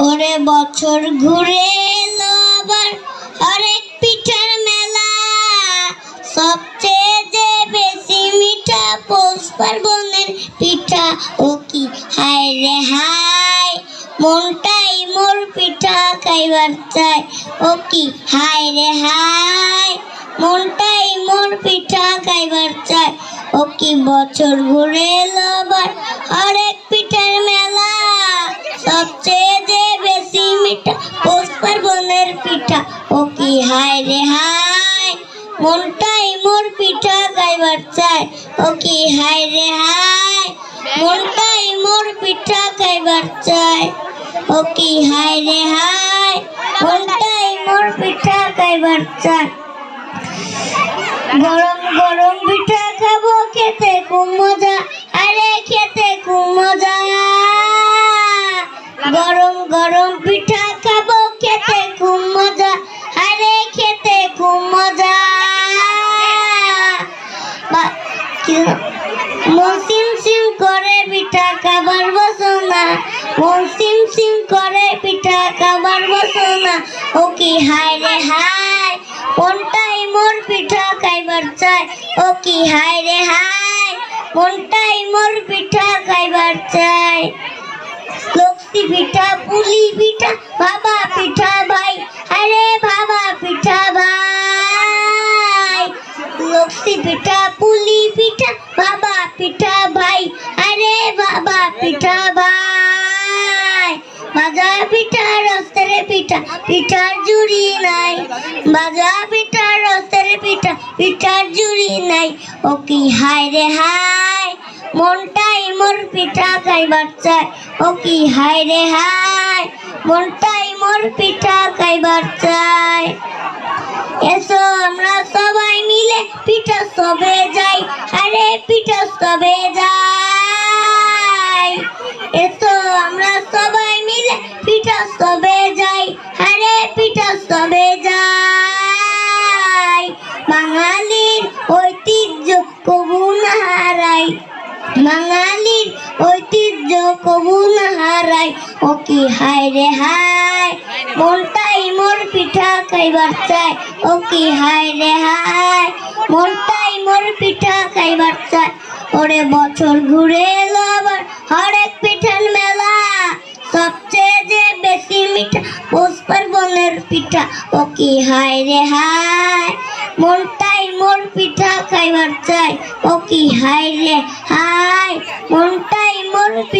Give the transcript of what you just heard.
ওরে বছর ঘুরে এলো আবার হরেক পিঠার মেলা, সবচেয়ে যে বেশি মিঠা পৌষ পার্বণের পিঠা। ও কি হায় রে হায়, মনটাই মোর পিঠা খাইবার চায়। ও কি হায় রে হায়, মনটাই মোর পিঠা খাইবার চায়। ও কি বছর ঘুরে এলো আবার হরেক পিঠার মেলা, সবচেয়ে যে বেশি মিঠা পৌষ পার্বণের পিঠা। ও কি হায় রে হায়, মনটাই মোর পিঠা খাইবার চায়। ও কি হায় রে হায়, মনটাই মোর পিঠা খাইবার চায়। ও কি হায় রে হায়, মনটাই মোর পিঠা খাইবার চায়। গরম গরম পিঠা খাবো, খেতে খুব মজা, আরে খেতে খুব মজা। গরম গরম পিঠা খাবো, খেতে খুব মজা, আরে খেতে খুব মজা। মন সিম সিম করে পিঠা খাবার বাসনা, মন সিম সিম করে পিঠা খাবার বাসনা। ও কি হায় রে হায়, মনটাই মোর পিঠা খাইবার চায়। ও কি হায় রে হায়, মনটাই মোর পিঠা খাইবার চায়। লক্ষ্মী পিঠা, পুলি পিঠা, বাবা পিঠা ভাই, আরে বাবা পিঠা ভাই। লক্ষ্মী পিঠা, পুলি পিঠা, বাবা পিঠা ভাই, আরে বাবা পিঠা ভাই। ভাজা পিঠা, রসের পিঠা, পিঠার জুড়ি নাই। ভাজা পিঠা, রসের পিঠা, পিঠার জুড়ি নাই। ও কি হায় রে হায়, মনটাই মোর পিঠা খাইবার চায়। ও কি হায় রে হায়, মনটাই মোর পিঠা খাইবার চায়। এসো আমরা সবাই মিলে পিঠা সবে যাই, আরে পিঠা সবে যাই। এসো আমরা সবাই মিলে পিঠা সবে যাই, আরে পিঠা সবে যাই। বাঙালির ঐতিহ্য কবু না হারাই, বাঙালির ঐতিহ্য কবু না হারাই। ও কি হায় রে হায়, মনটাই মোর পিঠা খাইবার চায়। ও কি হায় রে হায়, মনটাই মোর পিঠা খাইবার চায়। ওরে বছর ঘুরে এলো আবার হরেক পিঠার মেলা, সবচেয়ে যে বেশি মিঠা পৌষ পার্বণের পিঠা। ও কি হায় রে হায়, মনটাই মোর পিঠা খাইবার চায়। ও কি হায় রে হায়, মনটাই মোর পিঠা